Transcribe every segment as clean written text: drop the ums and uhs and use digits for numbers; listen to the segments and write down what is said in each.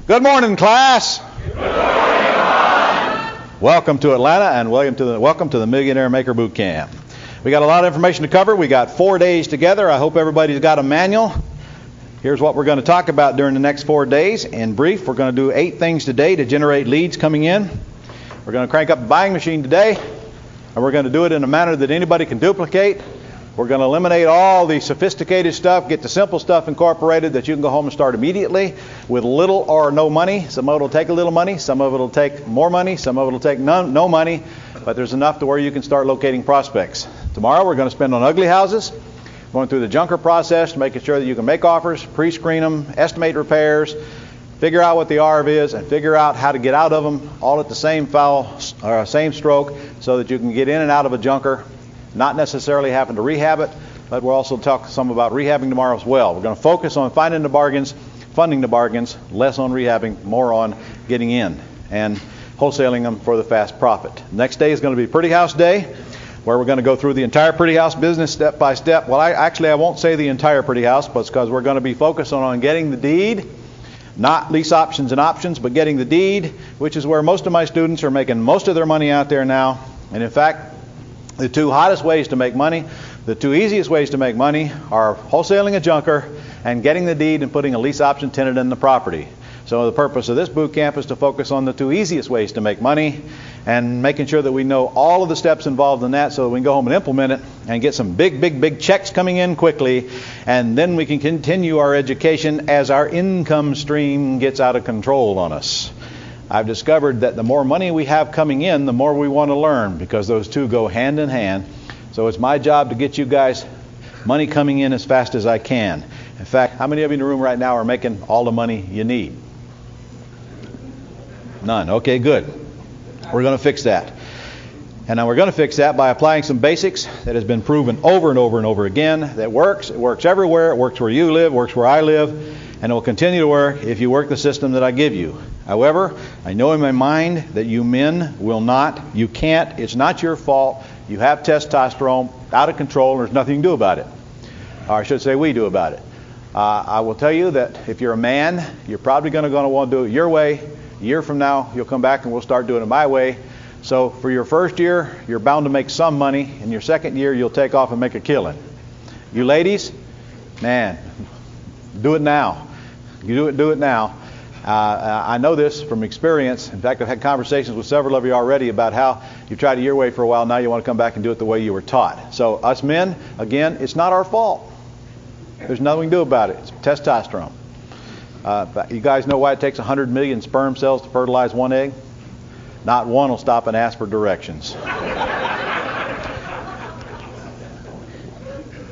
Good morning, class. Good morning. Welcome to Atlanta and welcome to the Millionaire Maker Boot Camp. We got a lot of information to cover. We got 4 days together. I hope everybody's got a manual. Here's what we're going to talk about during the next 4 days. In brief, we're going to do 8 things today to generate leads coming in. We're going to crank up the buying machine today, and we're going to do it in a manner that anybody can duplicate. We're going to eliminate all the sophisticated stuff, get the simple stuff incorporated that you can go home and start immediately with little or no money. Some of it will take a little money, some of it will take more money, some of it will take no money, but there's enough to where you can start locating prospects. Tomorrow we're going to spend on ugly houses, going through the junker process, making sure that you can make offers, pre-screen them, estimate repairs, figure out what the RV is, and figure out how to get out of them all at the same same stroke, so that you can get in and out of a junker, not necessarily having to rehab it, but we'll also talk some about rehabbing tomorrow as well. We're going to focus on finding the bargains, funding the bargains, less on rehabbing, more on getting in and wholesaling them for the fast profit. Next day is going to be Pretty House Day, where we're going to go through the entire Pretty House business step by step. Well, I won't say the entire Pretty House, but it's because we're going to be focused on getting the deed, not lease options and options, but getting the deed, which is where most of my students are making most of their money out there now. And in fact, the 2 hottest ways to make money, the 2 easiest ways to make money are wholesaling a junker and getting the deed and putting a lease option tenant in the property. So the purpose of this boot camp is to focus on the 2 easiest ways to make money and making sure that we know all of the steps involved in that so that we can go home and implement it and get some big checks coming in quickly, and then we can continue our education as our income stream gets out of control on us. I've discovered that the more money we have coming in, the more we want to learn, because those 2 go hand in hand. So it's my job to get you guys money coming in as fast as I can. In fact, how many of you in the room right now are making all the money you need? None. Okay, good. We're going to fix that. And now we're going to fix that by applying some basics that has been proven over and over and over again that works. It works everywhere. It works where you live, works where I live, and it will continue to work if you work the system that I give you. However, I know in my mind that you men will not, you can't, it's not your fault. You have testosterone out of control, and there's nothing you can do about it. Or I should say we do about it. I will tell you that if you're a man, you're probably going to want to do it your way. A year from now, you'll come back and we'll start doing it my way. So for your first year, you're bound to make some money. In your second year, you'll take off and make a killing. You ladies, man, do it now. You do it now. I know this from experience. In fact, I've had conversations with several of you already about how you tried it your way for a while. Now you want to come back and do it the way you were taught. So us men, again, it's not our fault. There's nothing we can do about it. It's testosterone. You guys know why it takes 100 million sperm cells to fertilize 1 egg? Not one will stop and ask for directions.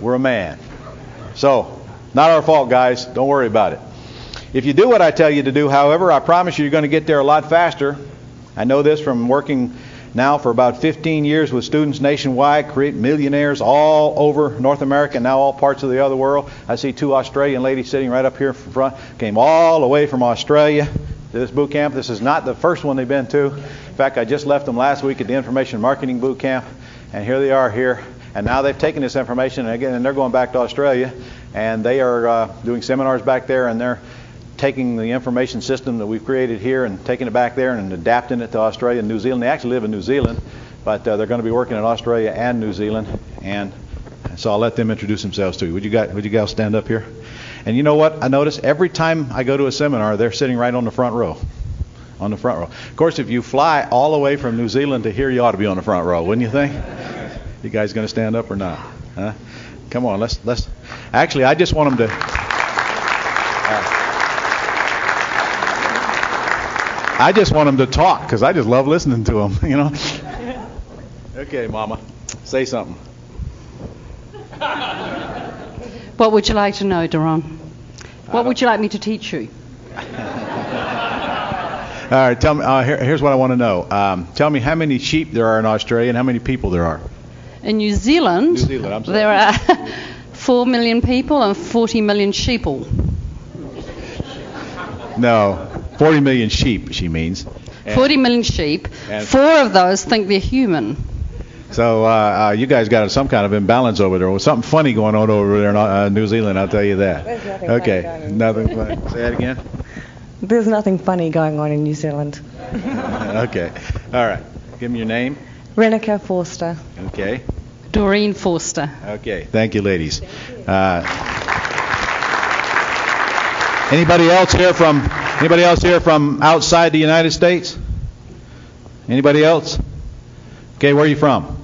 We're a man. So, not our fault, guys. Don't worry about it. If you do what I tell you to do, however, I promise you're going to get there a lot faster. I know this from working now for about 15 years with students nationwide, create millionaires all over North America, and now all parts of the other world. I see 2 Australian ladies sitting right up here in front, came all the way from Australia to this boot camp. This is not the first one they've been to. In fact, I just left them last week at the Information Marketing Boot Camp, and here they are here. And now they've taken this information, and they're going back to Australia, and they are doing seminars back there, and they're taking the information system that we've created here and taking it back there and adapting it to Australia and New Zealand. They actually live in New Zealand, but they're going to be working in Australia and New Zealand. And so I'll let them introduce themselves to you. Would you guys stand up here? And you know what? I notice every time I go to a seminar, they're sitting right on the front row. On the front row. Of course, if you fly all the way from New Zealand to here, you ought to be on the front row, wouldn't you think? You guys going to stand up or not? Huh? Come on, let's. Actually, I just want them to. I just want them to talk because I just love listening to them, you know. Okay, Mama, say something. What would you like to know, Daron? What would you like me to teach you? All right, tell me. Here's what I want to know. Tell me how many sheep there are in Australia and how many people there are. In New Zealand, there are 4 million people and 40 million sheeple. No. 40 million sheep, she means. 40 million sheep. 4 of those think they're human. So you guys got some kind of imbalance over there. There's something funny going on over there in New Zealand, I'll tell you that. There's nothing okay, funny nothing funny. Say that again. There's nothing funny going on in New Zealand. Okay. All right. Give me your name. Renica Forster. Okay. Doreen Forster. Okay. Thank you, ladies. Anybody else here from outside the United States? Anybody else? Okay, where are you from?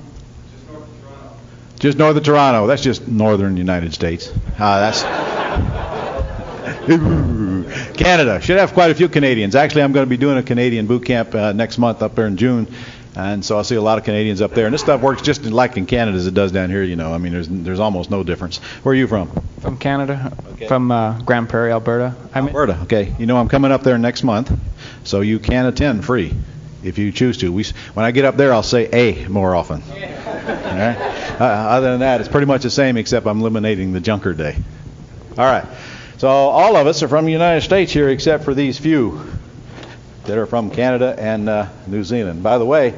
Just north of Toronto. That's just northern United States. That's Canada. Should have quite a few Canadians. Actually, I'm going to be doing a Canadian boot camp next month up there in June, and so I'll see a lot of Canadians up there. And this stuff works just like in Canada as it does down here. You know, I mean, there's almost no difference. Where are you from? From Canada. Okay. From Grand Prairie, Alberta. Alberta. Okay. You know, I'm coming up there next month, so you can attend free if you choose to. When I get up there, I'll say A more often. All right? Other than that, it's pretty much the same, except I'm eliminating the junker day. All right. So all of us are from the United States here, except for these few that are from Canada and New Zealand. By the way,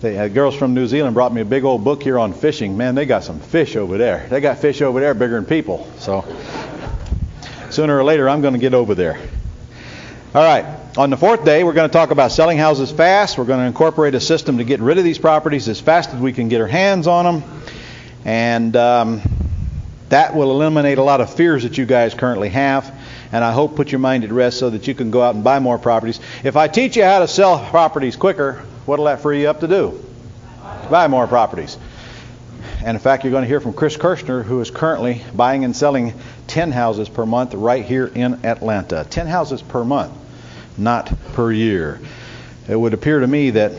the girls from New Zealand brought me a big old book here on fishing. Man, they got some fish over there. They got fish over there bigger than people. So sooner or later, I'm going to get over there. All right. On the fourth day, we're going to talk about selling houses fast. We're going to incorporate a system to get rid of these properties as fast as we can get our hands on them. And that will eliminate a lot of fears that you guys currently have. And I hope put your mind at rest so that you can go out and buy more properties. If I teach you how to sell properties quicker, what'll that free you up to do? Buy more properties. And in fact, you're going to hear from Chris Kirshner, who is currently buying and selling 10 houses per month right here in Atlanta. 10 houses per month, not per year. It would appear to me that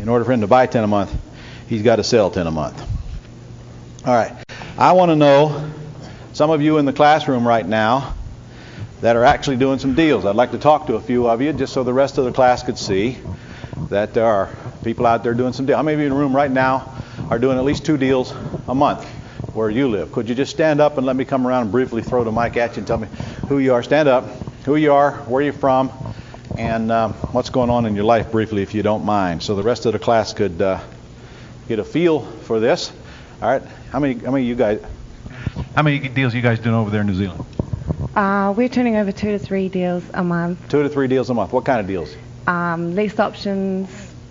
in order for him to buy 10 a month, he's got to sell 10 a month. All right. I want to know, some of you in the classroom right now that are actually doing some deals. I'd like to talk to a few of you just so the rest of the class could see that there are people out there doing some deals. How many of you in the room right now are doing at least 2 deals a month where you live? Could you just stand up and let me come around and briefly throw the mic at you and tell me who you are? Stand up, who you are, where you're from, and what's going on in your life briefly, if you don't mind, so the rest of the class could get a feel for this. All right. How many deals are you guys doing over there in New Zealand? We're turning over 2 to 3 deals a month. 2 to 3 deals a month. What kind of deals? Lease options,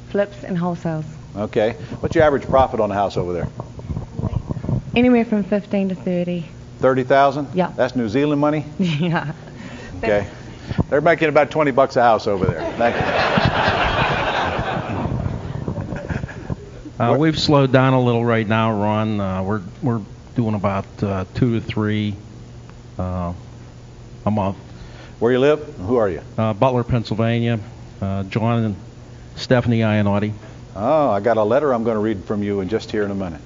flips, and wholesales. Okay. What's your average profit on a house over there? Anywhere from 15 to 30. 30,000? Yeah. That's New Zealand money? Yeah. Okay. They're making about $20 a house over there. Thank you. We've slowed down a little right now, Ron. We're doing about 2 to 3 a month. Where you live? Who are you? Butler, Pennsylvania. John and Stephanie Ianotti. Oh, I got a letter I'm going to read from you just here in a minute.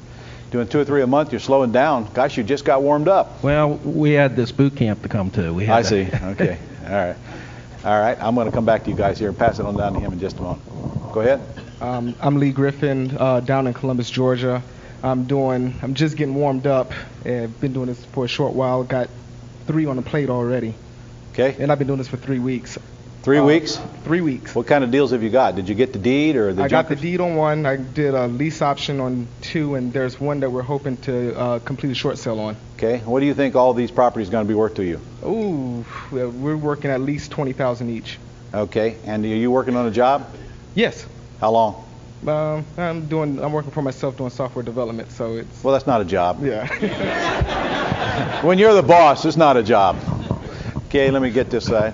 Doing 2 or 3 a month, you're slowing down. Gosh, you just got warmed up. Well, we had this boot camp to come to. I see. Okay. All right. I'm going to come back to you guys here and pass it on down to him in just a moment. Go ahead. I'm Lee Griffin, down in Columbus, Georgia. I'm just getting warmed up. I've been doing this for a short while. Got 3 on the plate already. Okay. And I've been doing this for 3 weeks. 3 weeks? 3 weeks. What kind of deals have you got? Did you get the deed or the I junkers? got the deed on 1. I did a lease option on 2, and there's 1 that we're hoping to complete a short sale on. Okay. What do you think all these properties are going to be worth to you? Ooh, we're working at least $20,000 each. Okay. And are you working on a job? Yes. How long? I'm working for myself doing software development, so it's... Well, that's not a job. Yeah. When you're the boss, it's not a job. Okay, let me get this side.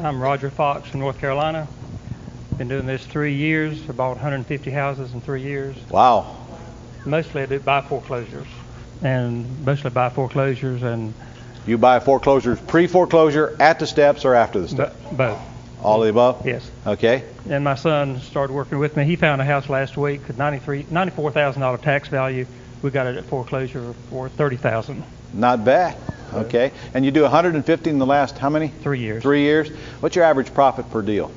I'm Roger Fox from North Carolina. Been doing this 3 years. I bought 150 houses in 3 years. Wow. Mostly I do buy foreclosures. And You buy foreclosures pre-foreclosure, at the steps, or after the steps? Both. All of the above? Yes. Okay. And my son started working with me. He found a house last week with $94,000 tax value. We got it at foreclosure for $30,000. Not bad. Okay. And you do 150 in the last how many? 3 years. 3 years. What's your average profit per deal?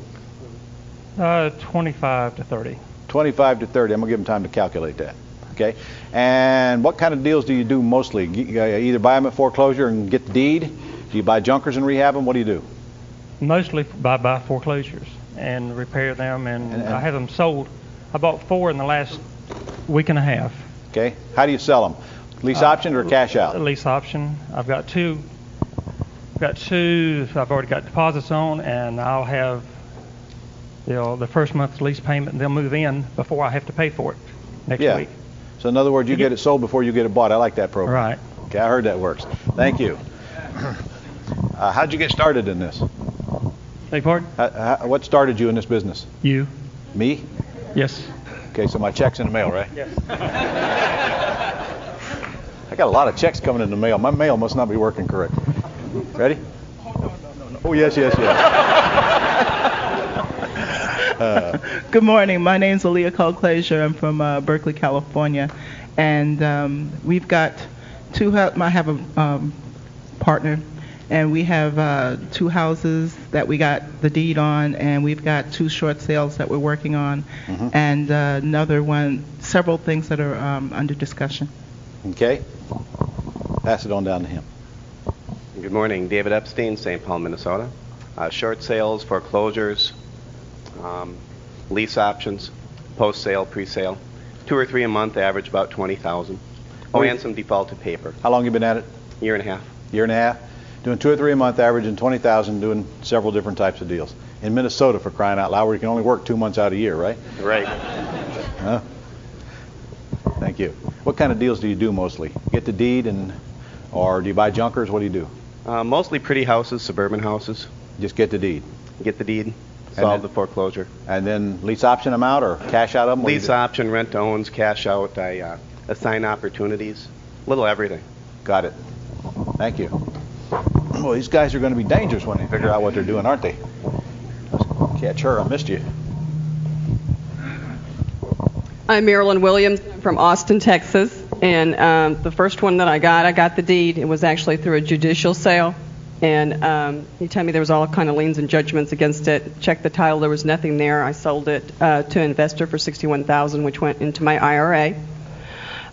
25 to 30. 25 to 30. I'm going to give them time to calculate that. Okay. And what kind of deals do you do mostly? You either buy them at foreclosure and get the deed? Do you buy junkers and rehab them? What do you do? Mostly buy foreclosures and repair them, and I have them sold. I bought 4 in the last week and a half. Okay. How do you sell them? Lease option or cash out? Lease option. I've got 2 I've got 2 I've already got deposits on, and I'll have the first month's lease payment, and they'll move in before I have to pay for it next week. So in other words, you get it sold before you get it bought. I like that program. Right. Okay, I heard that works. Thank you. How'd you get started in this? Beg pardon? What started you in this business? You. Me? Yes. Okay, so my check's in the mail, right? Yes. I got a lot of checks coming in the mail. My mail must not be working correct. Ready? Oh, yes. Good morning. My name's Aaliyah Cole-Clazier. I'm from Berkeley, California, and we've got I have a partner, and we have 2 houses that we got the deed on, and we've got 2 short sales that we're working on, and another one, several things that are under discussion. Okay. Pass it on down to him. Good morning. David Epstein, St. Paul, Minnesota. Short sales, foreclosures, lease options, post-sale, pre-sale. 2 or 3 a month, average about 20,000. Oh, and some defaulted paper. How long you been at it? Year and a half. Year and a half? Doing 2 or 3 a month, averaging 20,000, doing several different types of deals. In Minnesota, for crying out loud, where you can only work 2 months out of a year, right? Right. Huh? Thank you. What kind of deals do you do mostly? Get the deed, or do you buy junkers? What do you do? Mostly pretty houses, suburban houses. Just get the deed. Get the deed, solve the foreclosure. And then lease option them out or cash out of them? Lease option, rent owns, cash out. I assign opportunities, little everything. Got it. Thank you. Well, these guys are going to be dangerous when they figure out what they're doing, aren't they? Let's catch her. I missed you. I'm Marilyn Williams from Austin, Texas, and the first one that I got the deed. It was actually through a judicial sale, and he told me there was all kind of liens and judgments against it. Checked the title, there was nothing there. I sold it to an investor for $61,000, which went into my IRA.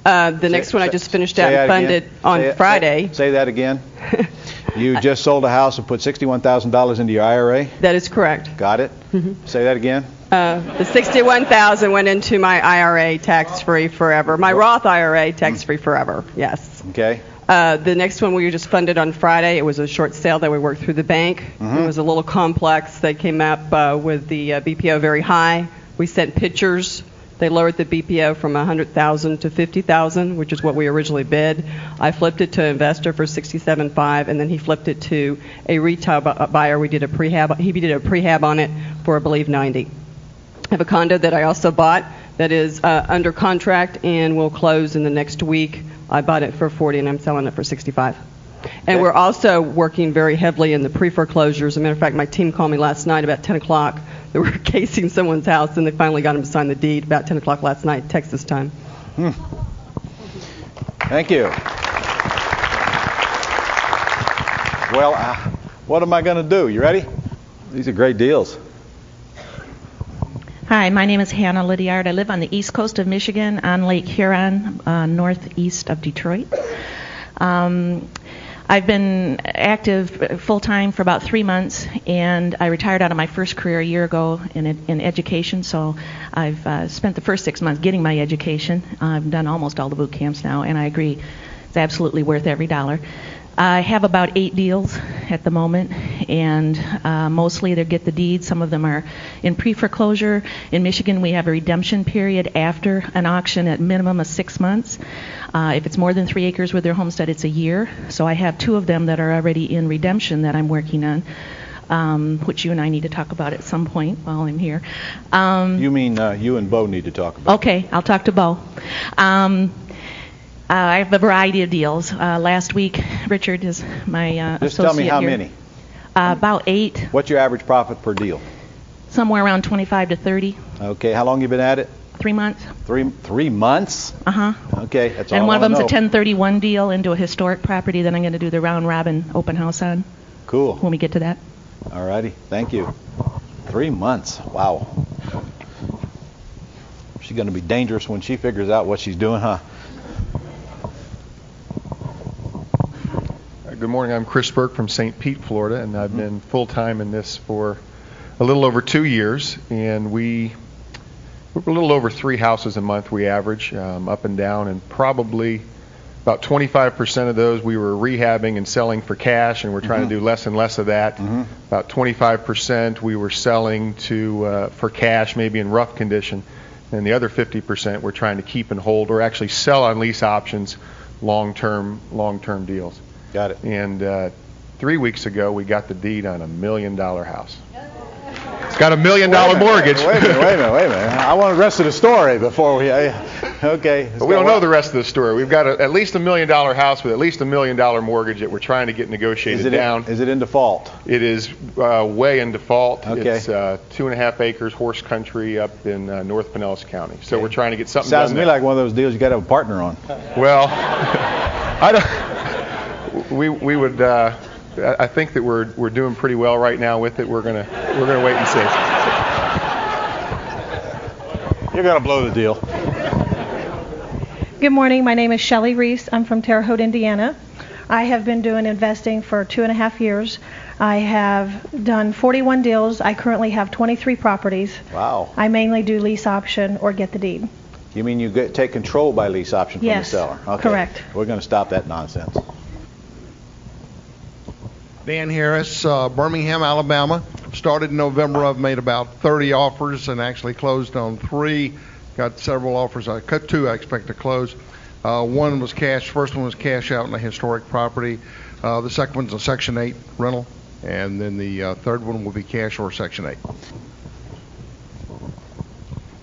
The next one I just finished out and funded on Friday. Say that again. You just sold a house and put $61,000 into your IRA? That is correct. Got it. Say that again. The $61,000 went into my IRA tax-free forever. My Roth IRA tax-free forever. Yes. Okay. The next one we just funded on Friday. It was a short sale that we worked through the bank. It was a little complex. They came up with the BPO very high. We sent pictures. They lowered the BPO from $100,000 to $50,000, which is what we originally bid. I flipped it to an investor for $67,500, and then he flipped it to a retail buyer. We did a prehab. He did a prehab on it for, I believe, $90,000. I have a condo that I also bought that is under contract and will close in the next week. I bought it for $40,000 and I'm selling it for $65,000. And we're also working very heavily in the pre-foreclosures. As a matter of fact, my team called me last night about 10 o'clock. They were casing someone's house, and they finally got him to sign the deed about 10 o'clock last night, Texas time. Thank you. Well, what am I going to do? You ready? These are great deals. Hi, my name is Hannah Lydiard. I live on the east coast of Michigan on Lake Huron, northeast of Detroit. I've been active full-time for about 3 months, and I retired out of my first career a year ago in education, so I've spent the first 6 months getting my education. I've done almost all the boot camps now, and I agree it's absolutely worth every dollar. I have about 8 deals at the moment, and mostly they get the deed. Some of them are in pre-foreclosure. In Michigan, we have a redemption period after an auction at minimum of 6 months. If it's more than 3 acres with their homestead, it's a year. So I have 2 of them that are already in redemption that I'm working on, which you and I need to talk about at some point while I'm here. You mean you and Bo need to talk about? Okay, I'll talk to Bo. I have a variety of deals. Last week, Richard is my associate. Just tell me how here. many. About 8. What's your average profit per deal? Somewhere around 25 to 30. Okay, how long you been at it? 3 months. 3 months? Uh-huh. Okay, that's all And one of I them's know. a 1031 deal into a historic property that I'm going to do the round robin open house on. Cool. When we get to that. All righty, thank you. 3 months, wow. She's going to be dangerous when she figures out what she's doing, huh? Good morning. I'm Chris Burke from St. Pete, Florida, and I've been full-time in this for a little over 2 years, and we're a little over 3 houses a month we average, up and down, and probably About 25% of those we were rehabbing and selling for cash, and we're trying to do less and less of that. About 25% we were selling for cash, maybe in rough condition, and the other 50% we're trying to keep and hold, or actually sell on lease options, long-term deals. Got it. And 3 weeks ago we got the deed on $1 million house. It's got $1 million mortgage. Wait a minute. I want the rest of the story before we. Okay. But we don't know the rest of the story. We've got at least $1 million house with at least $1 million mortgage that we're trying to get negotiated down. Is it in default? It is way in default. Okay. It's 2.5 acres horse country up in North Pinellas County. So we're trying to get something Sounds done to me there. like one of those deals you got to have a partner on. Well, I don't. We would. I think that we're doing pretty well right now with it. We're gonna wait and see. You're gonna blow the deal. Good morning. My name is Shelley Reese. I'm from Terre Haute, Indiana. I have been doing investing for 2.5 years. I have done 41 deals. I currently have 23 properties. Wow. I mainly do lease option or get the deed. You mean you take control by lease option from the seller? Yes, correct. We're going to stop that nonsense. Dan Harris, Birmingham, Alabama. Started in November. I've made about 30 offers and actually closed on 3. Got several offers. I cut 2 I expect to close. One was cash. First one was cash out in a historic property. The second one's a Section 8 rental. And then the third one will be cash or Section 8.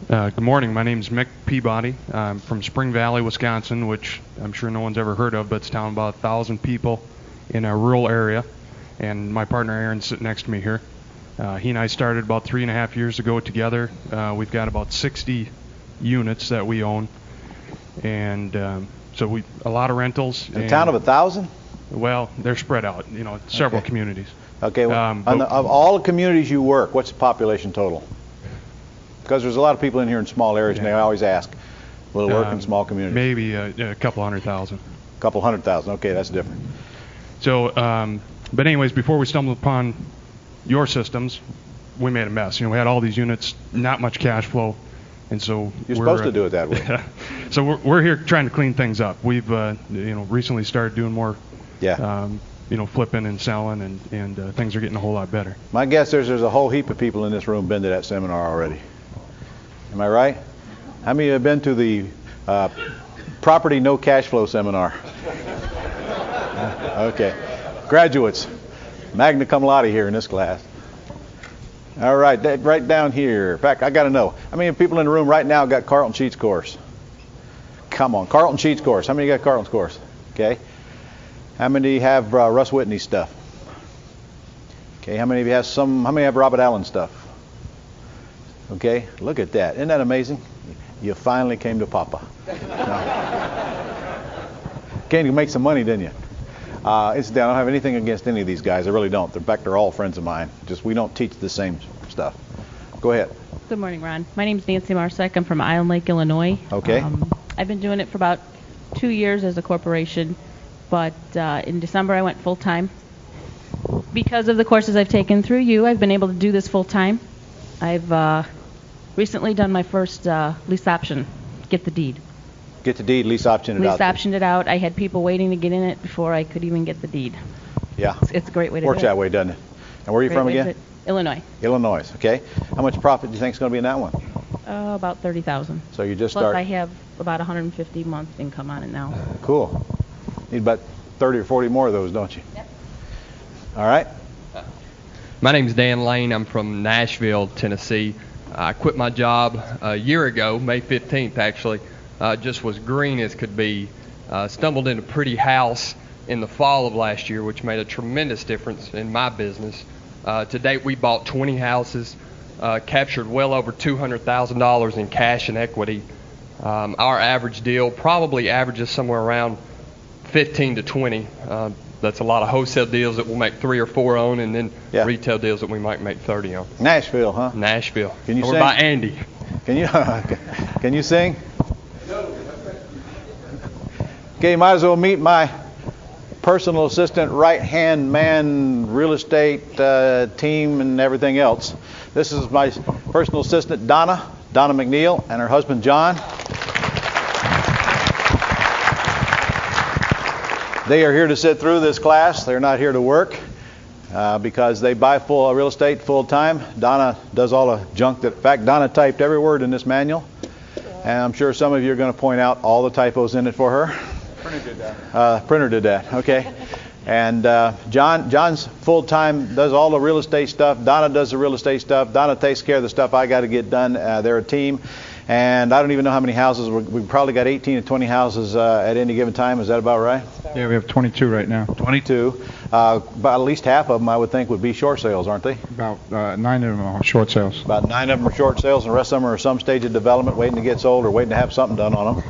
Good morning. My name is Mick Peabody. I'm from Spring Valley, Wisconsin, which I'm sure no one's ever heard of, but it's a town of about 1,000 people in a rural area. And my partner Aaron's sitting next to me here. He and I started about 3.5 years ago together. We've got about 60 units that we own, and so a lot of rentals. A town of 1,000? Well, they're spread out, several communities. Okay. Of all the communities you work, what's the population total? Because there's a lot of people in here in small areas, and they always ask, will it work in small communities? Maybe a couple 100,000. A couple 100,000. Okay, that's different. So. But anyways, before we stumbled upon your systems, we made a mess. We had all these units, not much cash flow, and so you're supposed to do it that way. So we're here trying to clean things up. We've recently started doing more, flipping and selling, and things are getting a whole lot better. My guess is there's a whole heap of people in this room been to that seminar already. Am I right? How many have been to the property no cash flow seminar? Okay. Graduates, magna cum laude here in this class. All right, right down here. In fact, I got to know, how many people in the room right now got Carlton Sheets course? Come on, Carlton Sheets course. How many got Carlton's course? Okay. How many have Russ Whitney stuff? Okay. How many of you have How many have Robert Allen stuff? Okay. Look at that. Isn't that amazing? You finally came to Papa. Came to make some money, didn't you? I don't have anything against any of these guys. I really don't. In fact, they're all friends of mine. Just we don't teach the same stuff. Go ahead. Good morning, Ron. My name's Nancy Marsek. I'm from Island Lake, Illinois. Okay. I've been doing it for about 2 years as a corporation, but in December I went full time. Because of the courses I've taken through you, I've been able to do this full time. I've recently done my first lease option, get the deed. Get the deed, lease option it out. Lease optioned it out. I had people waiting to get in it before I could even get the deed. Yeah. It's a great way to Works do it. that way, doesn't it? And where are you from again? Illinois. Illinois, okay. How much profit do you think is going to be in that one? About 30,000. So you just Plus start. I have about 150 month income on it now. Cool. Need about 30 or 40 more of those, don't you? Yep. All right. My name's Dan Lane. I'm from Nashville, Tennessee. I quit my job a year ago, May 15th actually. Just was green as could be. Stumbled into a pretty house in the fall of last year, which made a tremendous difference in my business. To date, we bought 20 houses, captured well over $200,000 in cash and equity. Our average deal probably averages somewhere around 15 to 20. That's a lot of wholesale deals that we'll make 3 or 4 on, and then retail deals that we might make 30 on. Nashville, huh? Nashville. Can you We're sing? by Andy. Can you sing? Okay, you might as well meet my personal assistant, right-hand man, real estate team, and everything else. This is my personal assistant, Donna McNeil, and her husband, John. They are here to sit through this class. They're not here to work because they buy full real estate full time. Donna does all the junk that. In fact, Donna typed every word in this manual, and I'm sure some of you are going to point out all the typos in it for her. Printer did that. Okay. And John's full time, does all the real estate stuff. Donna does the real estate stuff. Donna takes care of the stuff I got to get done. They're a team. And I don't even know how many houses. We've probably got 18 to 20 houses at any given time. Is that about right? Yeah, we have 22 right now. 22. About at least half of them, I would think, would be short sales, aren't they? About 9 of them are short sales. About 9 of them are short sales, and the rest of them are some stage of development, waiting to get sold or waiting to have something done on them.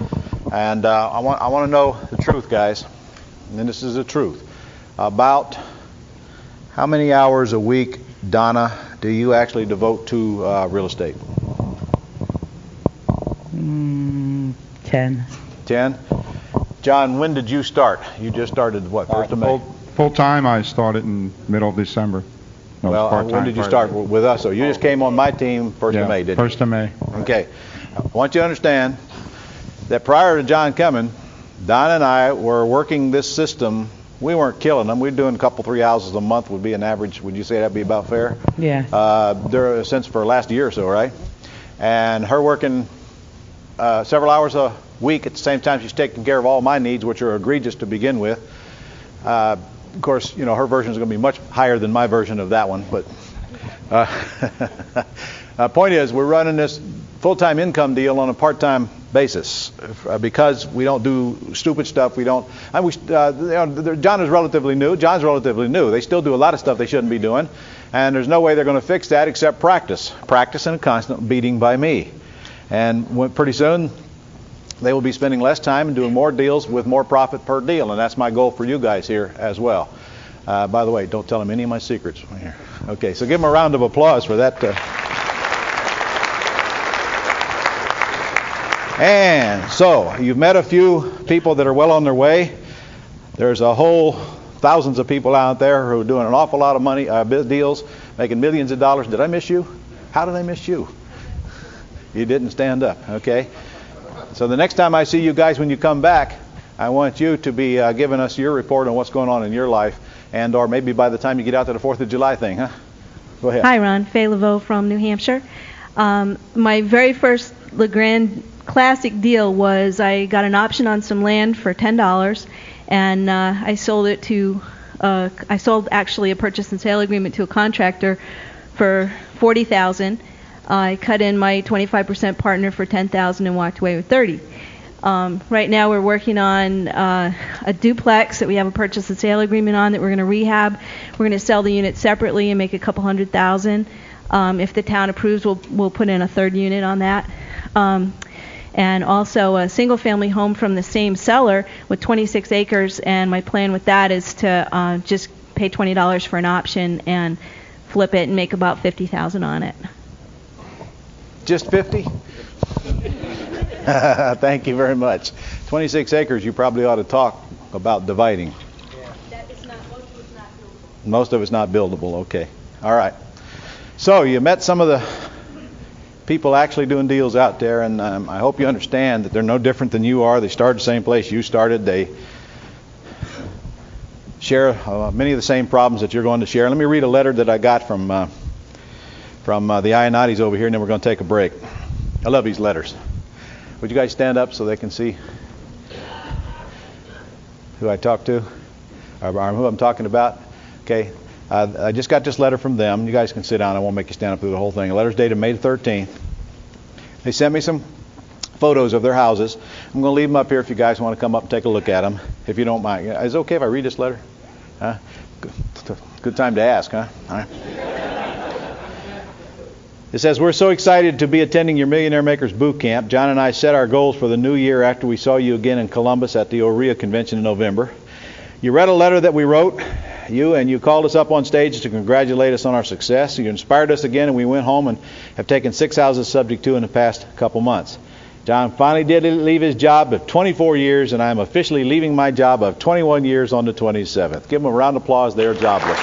And I want to know the truth, guys. And this is the truth. About how many hours a week, Donna, do you actually devote to real estate? 10. 10? John, when did you start? You just started, what, 1st of May? Full time, I started in middle of December. No, well, when did you start with us? So you just came on my team 1st of May, didn't you? 1st of May. Okay. I want you to understand that prior to John coming, Don and I were working this system. We weren't killing them. We were doing a couple, 3 houses a month would be an average. Would you say that'd be about fair? Yeah. There, since for last year or so, right? And her working several hours a week at the same time she's taking care of all my needs, which are egregious to begin with. Of course, you know, her version is going to be much higher than my version of that one. But point is, we're running this full-time income deal on a part-time basis because we don't do stupid stuff. We don't. John is relatively new. John's relatively new. They still do a lot of stuff they shouldn't be doing, and there's no way they're going to fix that except practice and a constant beating by me. And pretty soon, they will be spending less time and doing more deals with more profit per deal, and that's my goal for you guys here as well. By the way, don't tell them any of my secrets here. Okay, so give them a round of applause for that. And so, you've met a few people that are well on their way. There's a whole thousands of people out there who are doing an awful lot of money, deals, making millions of dollars. Did I miss you? How did I miss you? You didn't stand up, okay? So the next time I see you guys when you come back, I want you to be giving us your report on what's going on in your life, and or maybe by the time you get out to the 4th of July thing, huh? Go ahead. Hi, Ron. Faye Laveau from New Hampshire. My very first LeGrand Classic deal was I got an option on some land for $10, and I sold it to, I sold actually a purchase and sale agreement to a contractor for $40,000. I cut in my 25% partner for $10,000 and walked away with $30,000. Right now we're working on a duplex that we have a purchase and sale agreement on that we're going to rehab. We're going to sell the unit separately and make a couple $100,000. If the town approves, we'll put in a third unit on that. And also a single-family home from the same seller with 26 acres. And my plan with that is to just pay $20 for an option and flip it and make about $50,000 on it. Just 50? Thank you very much. 26 acres, you probably ought to talk about dividing. Most of it's not buildable. Okay. All right. So you met some of the people actually doing deals out there, and I hope you understand that they're no different than you are. They started the same place you started. They share many of the same problems that you're going to share. Let me read a letter that I got from the Ioannidis over here, and then we're going to take a break. I love these letters. Would you guys stand up so they can see who I talked to, or who I'm talking about? Okay. I just got this letter from them. You guys can sit down. I won't make you stand up through the whole thing. The letter's dated May 13th. They sent me some photos of their houses. I'm going to leave them up here if you guys want to come up and take a look at them, if you don't mind. Is it okay if I read this letter? Huh? Good time to ask, huh? All right. It says, we're so excited to be attending your Millionaire Makers boot camp. John and I set our goals for the new year after we saw you again in Columbus at the OREA convention in November. You read a letter that we wrote, and you called us up on stage to congratulate us on our success. You inspired us again, and we went home and have taken 6 houses subject to in the past couple months. John finally did leave his job of 24 years, and I am officially leaving my job of 21 years on the 27th. Give them a round of applause. They're jobless.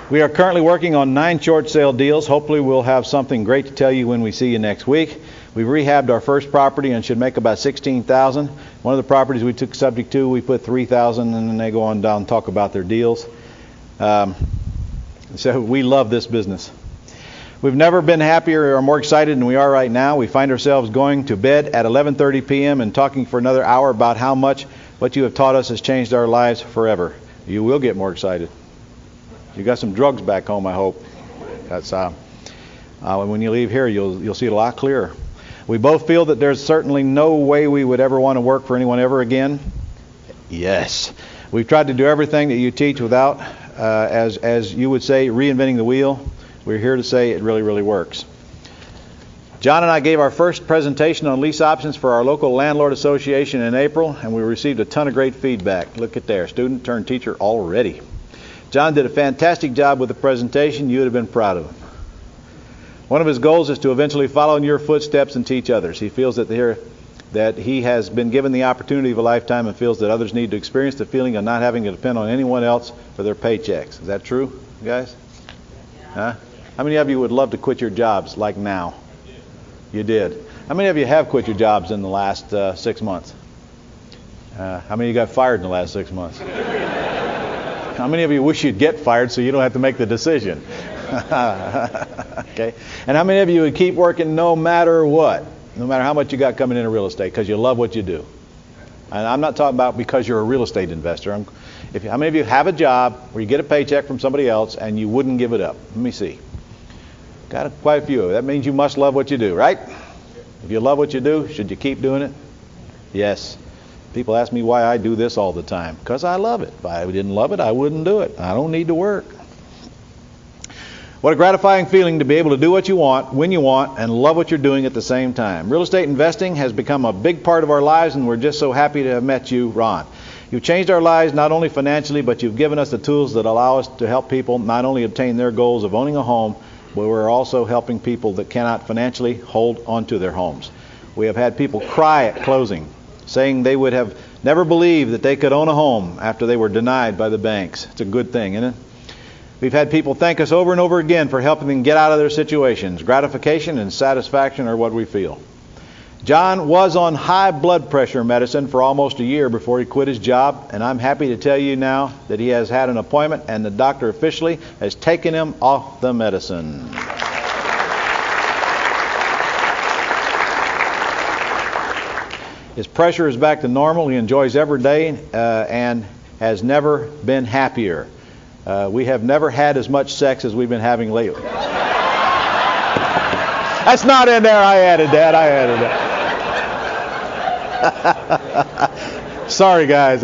We are currently working on 9 short sale deals. Hopefully we'll have something great to tell you when we see you next week. We've rehabbed our first property and should make about $16,000. One of the properties we took subject to, we put $3,000, and then they go on down and talk about their deals. So we love this business. We've never been happier or more excited than we are right now. We find ourselves going to bed at 11:30 p.m. and talking for another hour about how much what you have taught us has changed our lives forever. You will get more excited. You got some drugs back home, I hope. That's when you leave here, you'll see it a lot clearer. We both feel that there's certainly no way we would ever want to work for anyone ever again. Yes. We've tried to do everything that you teach without, as you would say, reinventing the wheel. We're here to say it really, really works. John and I gave our first presentation on lease options for our local landlord association in April, and we received a ton of great feedback. Look at there, student turned teacher already. John did a fantastic job with the presentation. You would have been proud of him. One of his goals is to eventually follow in your footsteps and teach others. He feels that he has been given the opportunity of a lifetime and feels that others need to experience the feeling of not having to depend on anyone else for their paychecks. Is that true, guys? Huh? How many of you would love to quit your jobs like now? You did. How many of you have quit your jobs in the last 6 months? How many of you got fired in the last 6 months? How many of you wish you'd get fired so you don't have to make the decision? Okay. And how many of you would keep working no matter what, no matter how much you got coming into real estate, because you love what you do? And I'm not talking about because you're a real estate investor. How many of you have a job where you get a paycheck from somebody else and you wouldn't give it up? Let me see. Got quite a few. That means you must love what you do, right? If you love what you do, should you keep doing it? Yes. People ask me why I do this all the time. Because I love it. If I didn't love it, I wouldn't do it. I don't need to work. What a gratifying feeling to be able to do what you want, when you want, and love what you're doing at the same time. Real estate investing has become a big part of our lives, and we're just so happy to have met you, Ron. You've changed our lives not only financially, but you've given us the tools that allow us to help people not only obtain their goals of owning a home, but we're also helping people that cannot financially hold onto their homes. We have had people cry at closing, saying they would have never believed that they could own a home after they were denied by the banks. It's a good thing, isn't it? We've had people thank us over and over again for helping them get out of their situations. Gratification and satisfaction are what we feel. John was on high blood pressure medicine for almost a year before he quit his job, and I'm happy to tell you now that he has had an appointment and the doctor officially has taken him off the medicine. His pressure is back to normal. He enjoys every day and has never been happier. We have never had as much sex as we've been having lately. That's not in there. I added that. Sorry, guys.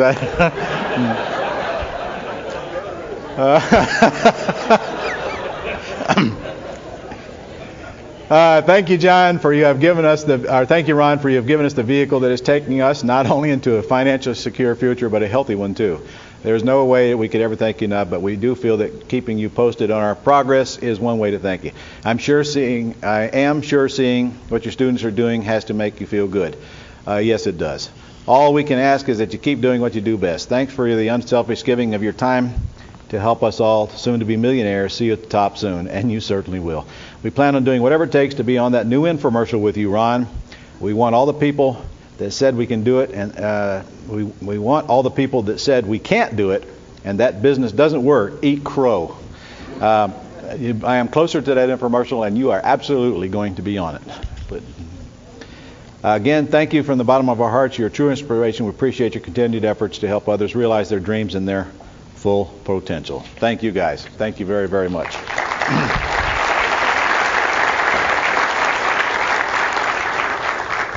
Thank you, John, for you have given us thank you, Ron, for you have given us the vehicle that is taking us not only into a financially secure future, but a healthy one too. There's no way that we could ever thank you enough, but we do feel that keeping you posted on our progress is one way to thank you. I am sure seeing what your students are doing has to make you feel good. Yes, it does. All we can ask is that you keep doing what you do best. Thanks for the unselfish giving of your time to help us all soon to be millionaires. See you at the top soon, and you certainly will. We plan on doing whatever it takes to be on that new infomercial with you, Ron. We want all the people that said we can do it, and we want all the people that said we can't do it, and that business doesn't work, eat crow. I am closer to that infomercial, and you are absolutely going to be on it. But again, thank you from the bottom of our hearts. You're a true inspiration. We appreciate your continued efforts to help others realize their dreams and their full potential. Thank you, guys. Thank you very, very much.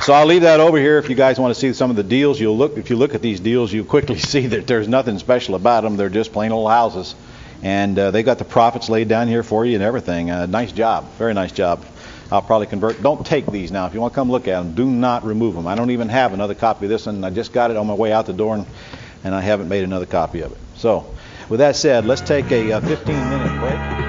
So I'll leave that over here. If you guys want to see some of the deals, if you look at these deals, you quickly see that there's nothing special about them. They're just plain old houses. And they got the profits laid down here for you and everything. Nice job. Very nice job. I'll probably convert. Don't take these now. If you want to come look at them, do not remove them. I don't even have another copy of this one. I just got it on my way out the door, and I haven't made another copy of it. So with that said, let's take a 15-minute break.